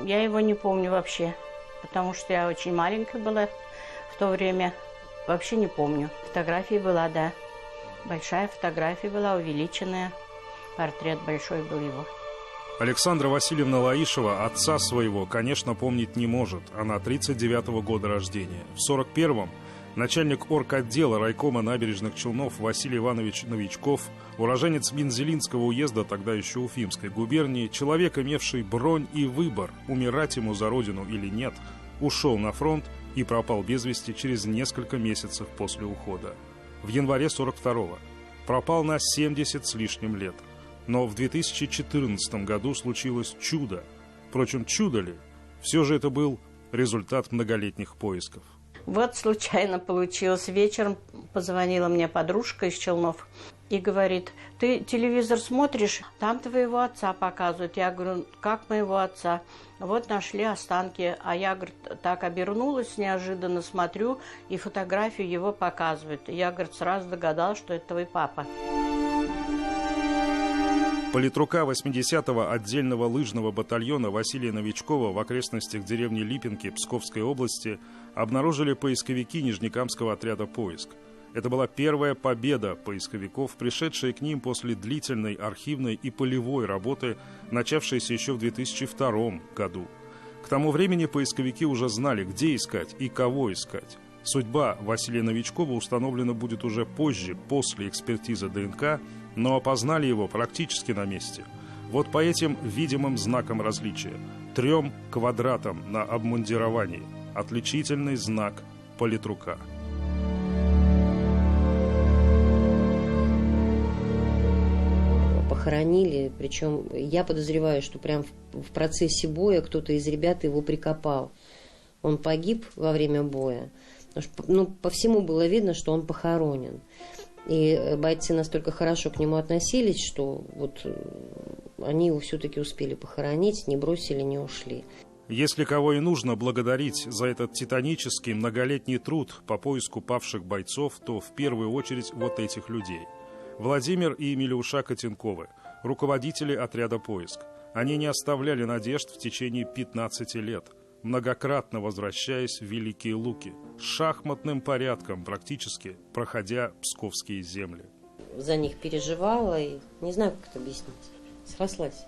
Я его не помню вообще, потому что я очень маленькая была в то время. Вообще не помню. Фотография была, да. Большая фотография была, увеличенная. Портрет большой был его. Александра Васильевна Лаишева отца своего, конечно, помнить не может. Она 39-го года рождения. В 41-м начальник орготдела райкома набережных Челнов Василий Иванович Новичков, уроженец Мензелинского уезда, тогда еще Уфимской губернии, человек, имевший бронь и выбор, умирать ему за родину или нет, ушел на фронт и пропал без вести через несколько месяцев после ухода. В январе 42-го. Пропал на 70 с лишним лет. Но в 2014 году случилось чудо. Впрочем, чудо ли? Все же это был результат многолетних поисков. Вот случайно получилось. Вечером позвонила мне подружка из Челнов и говорит: ты телевизор смотришь, там твоего отца показывают. Я говорю: как моего отца? Вот нашли останки. А я, говорит, так обернулась неожиданно, смотрю, и фотографию его показывают. Я, говорит, сразу догадалась, что это твой папа. Политрука 80-го отдельного лыжного батальона Василия Новичкова в окрестностях деревни Липинки Псковской области обнаружили поисковики Нижнекамского отряда «Поиск». Это была первая победа поисковиков, пришедшая к ним после длительной архивной и полевой работы, начавшейся еще в 2002 году. К тому времени поисковики уже знали, где искать и кого искать. Судьба Василия Новичкова установлена будет уже позже, после экспертизы ДНК, но опознали его практически на месте. Вот по этим видимым знакам различия. 3 квадратам на обмундировании. Отличительный знак политрука. Похоронили, причем я подозреваю, что прям в процессе боя кто-то из ребят его прикопал. Он погиб во время боя. По всему было видно, что он похоронен. И бойцы настолько хорошо к нему относились, что вот они его все-таки успели похоронить, не бросили, не ушли. Если кого и нужно благодарить за этот титанический многолетний труд по поиску павших бойцов, то в первую очередь вот этих людей. Владимир и Милюша Котенковы, руководители отряда «Поиск». Они не оставляли надежд в течение 15 лет, многократно возвращаясь в Великие Луки, шахматным порядком практически проходя псковские земли. За них переживала и не знаю, как это объяснить. Срослась.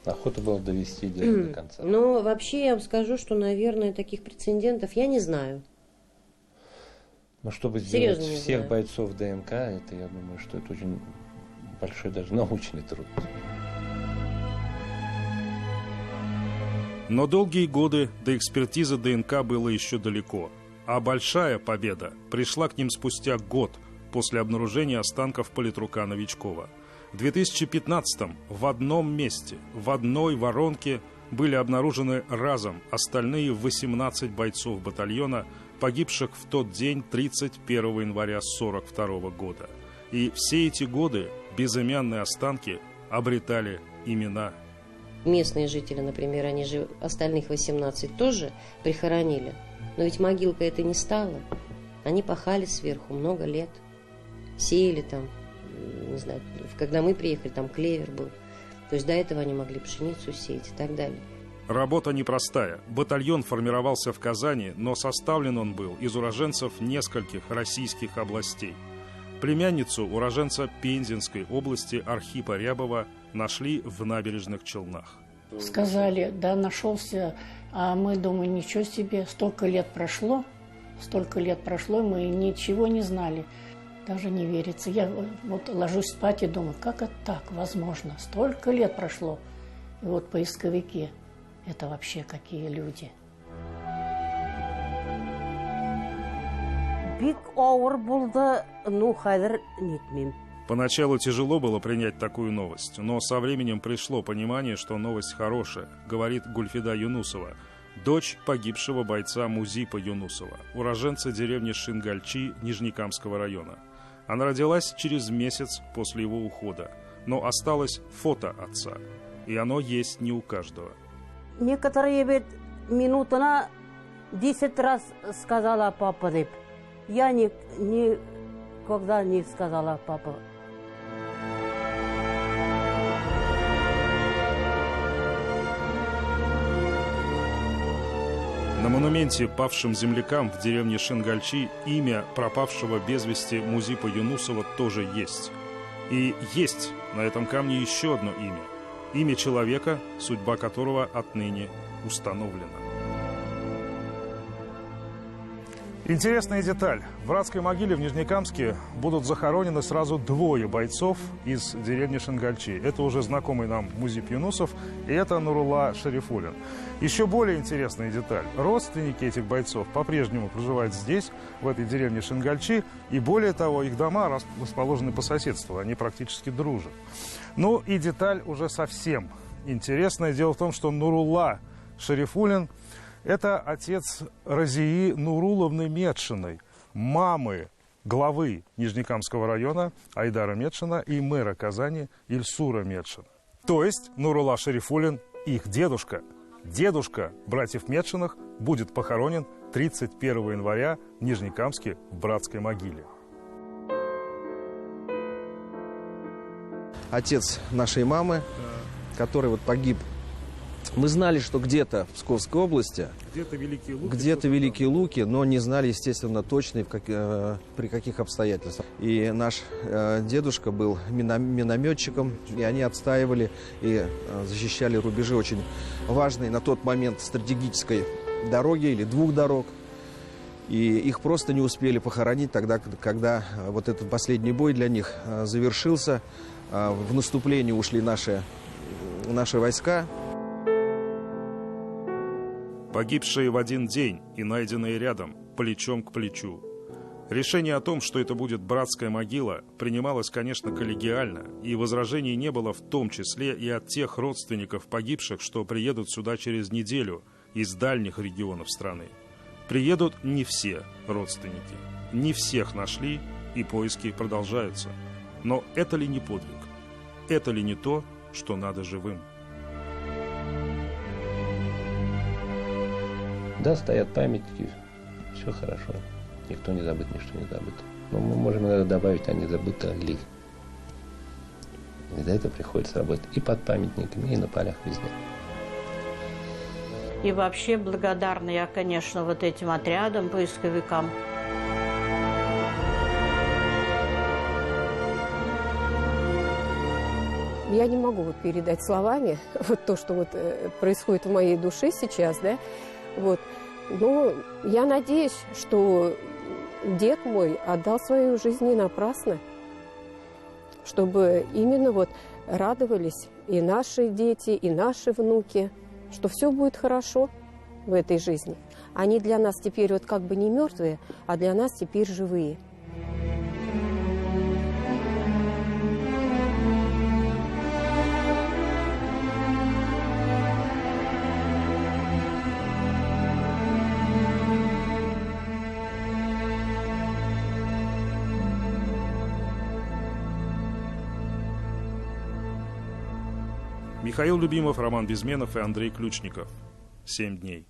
Охота было довести дело до конца. Но вообще я вам скажу, что, наверное, таких прецедентов я не знаю. Но чтобы сделать всех бойцов ДНК, это, я думаю, что это очень большой даже научный труд. Но долгие годы до экспертизы ДНК было еще далеко. А большая победа пришла к ним спустя год после обнаружения останков политрука Новичкова. В 2015-м в одном месте, в одной воронке были обнаружены разом остальные 18 бойцов батальона, погибших в тот день 31 января 1942 года. И все эти годы безымянные останки обретали имена. Местные жители, например, они же остальных 18 тоже прихоронили. Но ведь могилка это не стала. Они пахали сверху много лет. Сеяли там, не знаю, когда мы приехали, там клевер был. То есть до этого они могли пшеницу сеять и так далее. Работа непростая. Батальон формировался в Казани, но составлен он был из уроженцев нескольких российских областей. Племянницу уроженца Пензенской области Архипа Рябова нашли в набережных Челнах. Сказали, да, нашелся, а мы думаем, ничего себе, столько лет прошло, мы ничего не знали. Даже не верится. Я вот ложусь спать и думаю, как это так возможно? Столько лет прошло. И вот поисковики, это вообще какие люди. Поначалу тяжело было принять такую новость, но со временем пришло понимание, что новость хорошая, говорит Гульфида Юнусова, дочь погибшего бойца Музипа Юнусова, уроженца деревни Шингальчи Нижнекамского района. Она родилась через месяц после его ухода, но осталось фото отца, и оно есть не у каждого. Некоторые ведь минутно 10 раз сказала папа. Я никогда не сказала папа. На монументе павшим землякам в деревне Шенгальчи имя пропавшего без вести Музипа Юнусова тоже есть. И есть на этом камне еще одно имя. Имя человека, судьба которого отныне установлена. Интересная деталь. В братской могиле в Нижнекамске будут захоронены сразу двое бойцов из деревни Шенгальчи. Это уже знакомый нам Музип Юнусов, и это Нурулла Шарифуллин. Еще более интересная деталь. Родственники этих бойцов по-прежнему проживают здесь, в этой деревне Шенгальчи, и более того, их дома расположены по соседству, они практически дружат. Ну и деталь уже совсем интересная. Дело в том, что Нурулла Шарифуллин – это отец Разии Нурулловны Медшиной, мамы главы Нижнекамского района Айдара Медшина и мэра Казани Ильсура Медшина. То есть Нурулла Шарифуллин – их дедушка. Дедушка братьев Медшиных будет похоронен 31 января в Нижнекамске в братской могиле. Отец нашей мамы, который вот погиб. Мы знали, что где-то в Псковской области, где-то Великие Луки, но не знали, естественно, точно при каких обстоятельствах. И наш дедушка был минометчиком, и они отстаивали и защищали рубежи очень важной на тот момент стратегической дороги или двух дорог. И их просто не успели похоронить тогда, когда вот этот последний бой для них завершился. В наступление ушли наши войска. Погибшие в один день и найденные рядом, плечом к плечу. Решение о том, что это будет братская могила, принималось, конечно, коллегиально, и возражений не было в том числе и от тех родственников погибших, что приедут сюда через неделю из дальних регионов страны. Приедут не все родственники, не всех нашли, и поиски продолжаются. Но это ли не подвиг? Это ли не то, что надо живым? Да, стоят памятники, все хорошо. Никто не забыт, ничто не забыто. Но мы можем иногда добавить, а не забыто ли. И за это приходится работать и под памятниками, и на полях везде. И вообще благодарна я, конечно, вот этим отрядам, поисковикам. Я не могу вот передать словами вот то, что вот происходит в моей душе сейчас, да, вот. Но я надеюсь, что дед мой отдал свою жизнь не напрасно, чтобы именно вот радовались и наши дети, и наши внуки, что все будет хорошо в этой жизни. Они для нас теперь вот как бы не мертвые, а для нас теперь живые. Михаил Любимов, Роман Безменов и Андрей Ключников. 7 дней.